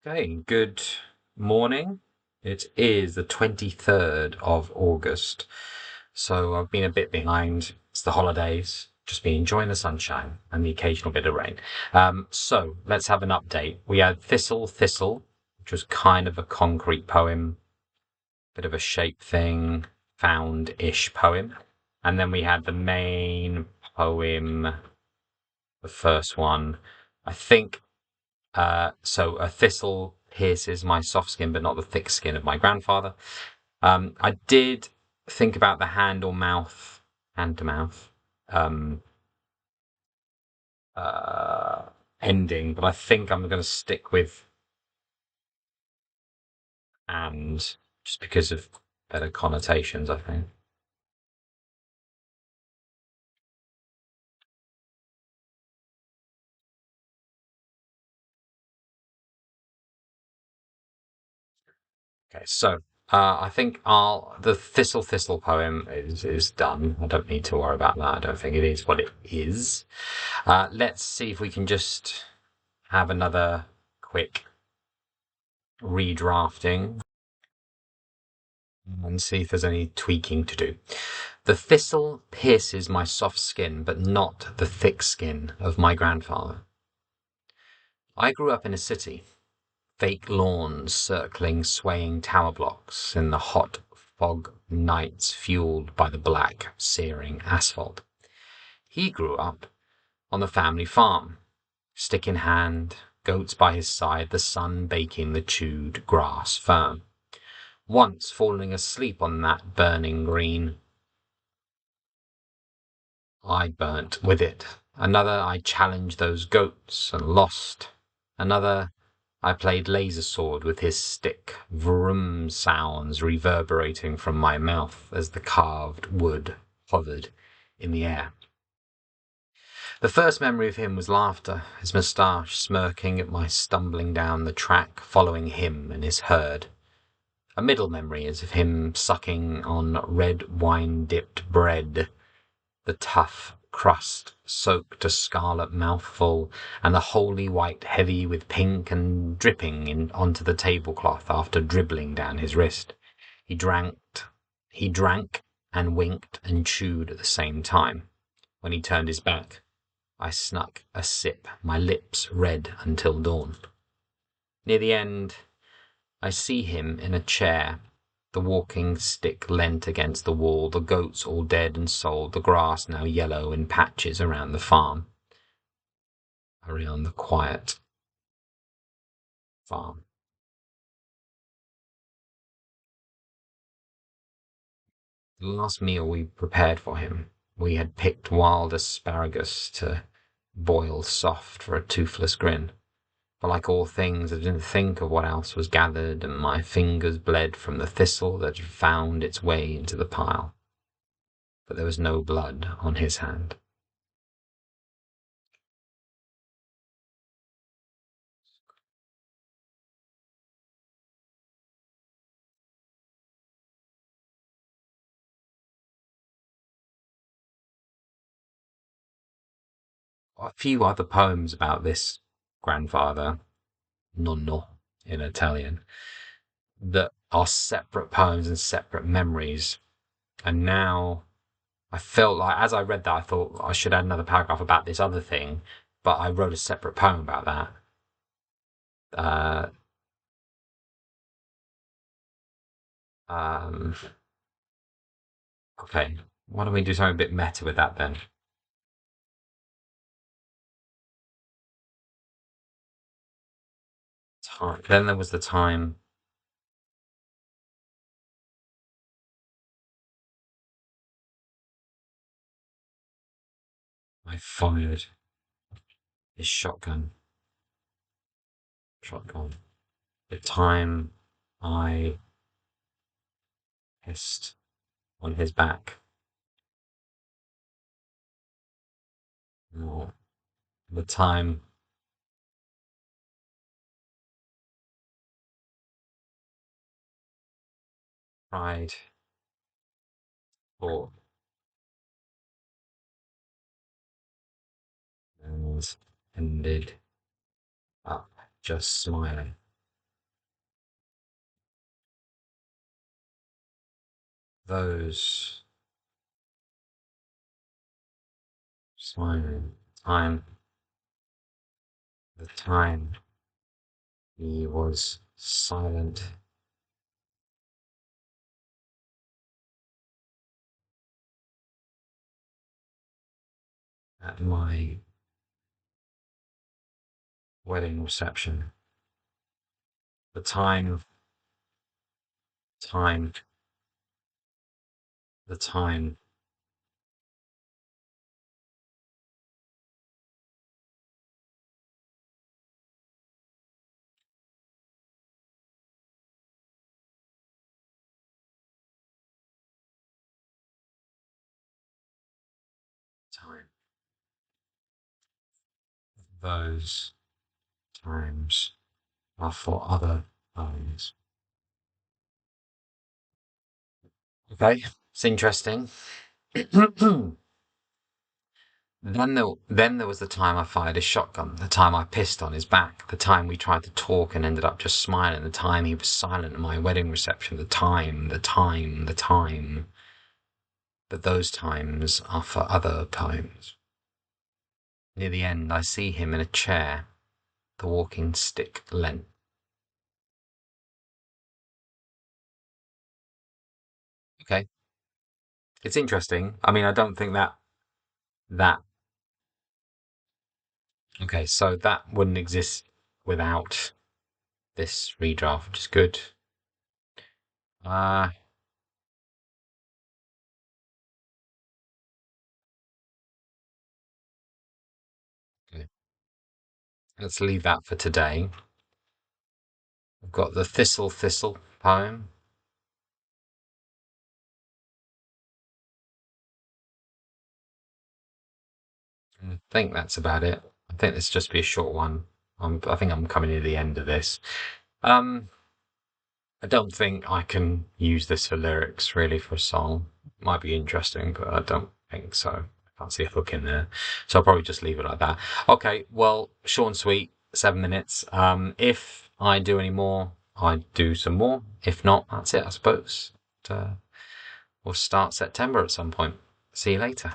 Okay, good morning. It is the 23rd of August. So I've been a bit behind. It's the holidays. Just been enjoying the sunshine and the occasional bit of rain. So let's have an update. We had Thistle, which was kind of a concrete poem, bit of a shape thing, found-ish poem. And then we had the main poem, the first one. I think so a thistle pierces my soft skin, but not the thick skin of my grandfather. I did think about the hand to mouth, um, uh, ending, but I think I'm going to stick with and just because of better connotations, I think. Okay, so I think the Thistle poem is done. I don't need to worry about that. I don't think it is what it is. Let's see if we can just have another quick redrafting and see if there's any tweaking to do. The thistle pierces my soft skin, but not the thick skin of my grandfather. I grew up in a city, fake lawns circling swaying tower blocks in the hot fog nights fueled by the black, searing asphalt. He grew up on the family farm, stick in hand, goats by his side, the sun baking the chewed grass firm. Once falling asleep on that burning green, I burnt with it. Another I challenged those goats and lost. Another I played laser sword with his stick, vroom sounds reverberating from my mouth as the carved wood hovered in the air. The first memory of him was laughter, his moustache smirking at my stumbling down the track, following him and his herd. A middle memory is of him sucking on red wine-dipped bread, the tough crust soaked to scarlet mouthful, and the holy white heavy with pink and dripping onto the tablecloth after dribbling down his wrist. He drank, he drank and winked and chewed at the same time. When he turned his back, I snuck a sip, my lips red until dawn. Near the end, I see him in a chair, the walking stick leant against the wall, the goats all dead and sold, the grass now yellow in patches around the farm, around the quiet farm. The last meal we prepared for him, we had picked wild asparagus to boil soft for a toothless grin. But like all things, I didn't think of what else was gathered, and my fingers bled from the thistle that had found its way into the pile. But there was no blood on his hand. A few other poems about this grandfather, nonno in Italian, that are separate poems and separate memories. And now I felt like, as I read that, I thought I should add another paragraph about this other thing, but I wrote a separate poem about that. Uh, um, okay, why don't we do something a bit meta with that then? Then there was the time I fired his shotgun. The time I pissed on his back. Or the time pride fought and ended up just smiling. those smiling time, the time he was silent at my wedding reception. The time, time, the time, time, those times are for other times. Okay, it's interesting. Then there was the time I fired his shotgun, the time I pissed on his back, the time we tried to talk and ended up just smiling, the time he was silent at my wedding reception, the time, the time, the time. But those times are for other times. Near the end, I see him in a chair, the walking stick length. Okay, it's interesting. I mean, I don't think that. Okay, so that wouldn't exist without this redraft, which is good. Uh, okay. Let's leave that for today. I've got the Thistle poem. I think that's about it. I think this will just be a short one. I think I'm coming to the end of this. Um, I don't think I can use this for lyrics really for a song. Might be interesting, but I don't think so. I can't see a hook in there. So I'll probably just leave it like that. Okay, well, short and sweet, 7 minutes. If I do any more, I do some more. If not, that's it, I suppose. We'll start September at some point. See you later.